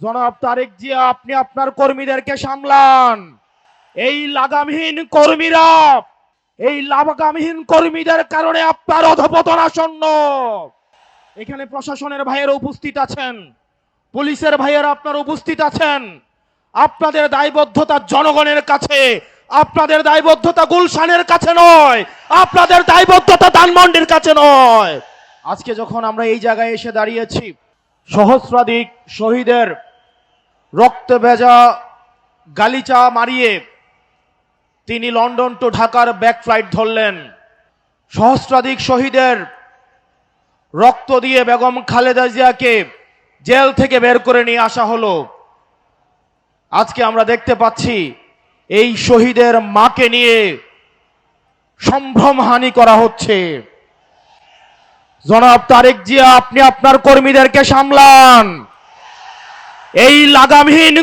জনাব তারেক জিয়া, আপনি আপনার কর্মীদেরকে সামলান। এই লাগামহীন কর্মীদের কারণে আপনার অধপতন আসন্ন। এখানে প্রশাসনের ভাইয়েরা উপস্থিত আছেন, পুলিশের ভাইয়েরা আপনারা উপস্থিত আছেন। আপনাদের দায়বদ্ধতা জনগণের কাছে, আপনাদের দায়বদ্ধতা গুলশানের কাছে নয়, আপনাদের দায়বদ্ধতা ধানমন্ডির কাছে নয়। আজকে যখন আমরা এই জায়গায় এসে দাঁড়িয়েছি, সহস্রাধিক শহীদের রক্তে ভেজা গালিচা মারিয়ে তিনি লন্ডন টু ঢাকার ব্যাক ফ্লাইট ধরলেন। সহস্রাধিক শহীদের রক্ত দিয়ে বেগম খালেদা জিয়াকে জেল থেকে বের করে নিয়ে আসা হলো। আজকে আমরা দেখতে পাচ্ছি এই শহীদের মাকে নিয়ে সম্ভ্রমহানি করা হচ্ছে। জনাব তারেক জিয়া, আপনি আপনার কর্মীদেরকে সামলান। এই লাগামহীন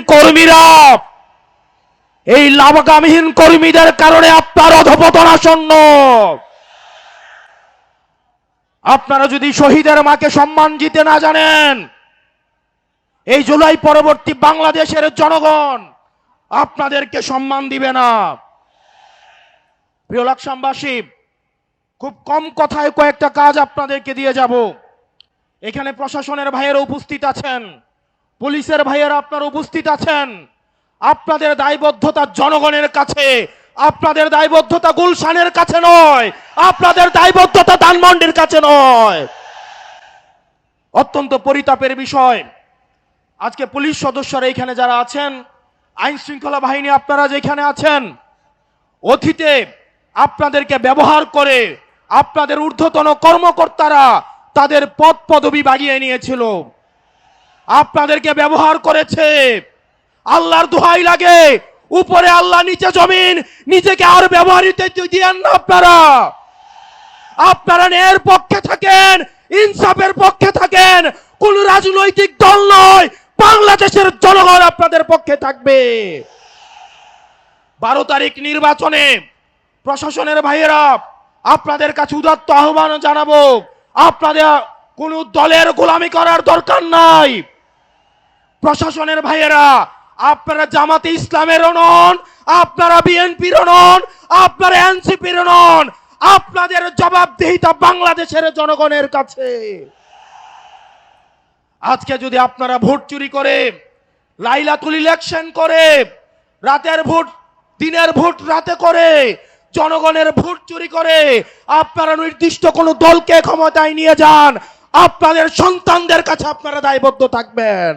কর্মীদের কারণে আপনার অধপতন আসন্ন। আপনারা যদি শহীদের মাকে সম্মান দিতে না জানেন, এই জুলাই পরবর্তী বাংলাদেশের জনগণ আপনাদেরকে সম্মান দিবে না। প্রিয় লাকসামবাসী, খুব কম কথায় কয়েকটা কাজ আপনাদেরকে দিয়ে যাব। এখানে প্রশাসনের ভাইয়েরা উপস্থিত আছেন, পুলিশের ভাইয়েরা আপনারা উপস্থিত আছেন। আপনাদের দায়বদ্ধতা জনগণের কাছে, আপনাদের দায়বদ্ধতা গুলশানের কাছে নয়, আপনাদের দায়বদ্ধতা ধানমন্ডির কাছে নয়। অত্যন্ত পরিতাপের বিষয়, আজকে পুলিশ সদস্যরা এখানে যারা আছেন, আইন শৃঙ্খলা বাহিনী আপনারা যেখানে আছেন, অতীতে আপনাদেরকে ব্যবহার করে আপনাদের ঊর্ধ্বতন কর্মকর্তারা তাদের পদ পদবি বাড়িয়ে নিয়েছিল, আপনাদেরকে ব্যবহার করেছে। আল্লাহর দোহাই লাগে, উপরে আল্লাহ নিচে জমিন, নিজেকে আর ব্যবহৃত দিয়েন না। আপনারা ন্যায়ের পক্ষে থাকেন, ইনসাফের পক্ষে থাকেন। কোন রাজনৈতিক দল নয়, বাংলাদেশের জনগণ আপনাদের পক্ষে থাকবে। 12 তারিখ নির্বাচনে প্রশাসনের ভাইয়েরা আপনাদের কাছে উদাত্ত আহ্বান জানাবো, আপনাদের কোন দলের গোলামি করার দরকার নাই। প্রশাসনের ভাইয়েরা, আপনারা জামাতে ইসলামেরও নন, আপনারা বিএনপিরও নন, আপনারা এনসিপিরও নন। আপনাদের জবাবদিহিতা বাংলাদেশের জনগণের কাছে। আজকে যদি আপনারা ভোট চুরি করে, লাইলাতুল ইলেকশন করে, রাতের ভোট দিনের ভোট রাতে করে, জনগণের ভোট চুরি করে আপনারা নির্দিষ্ট কোন দলকে ক্ষমতায় নিয়ে যান, আপনাদের সন্তানদের কাছে আপনারা দায়বদ্ধ থাকবেন।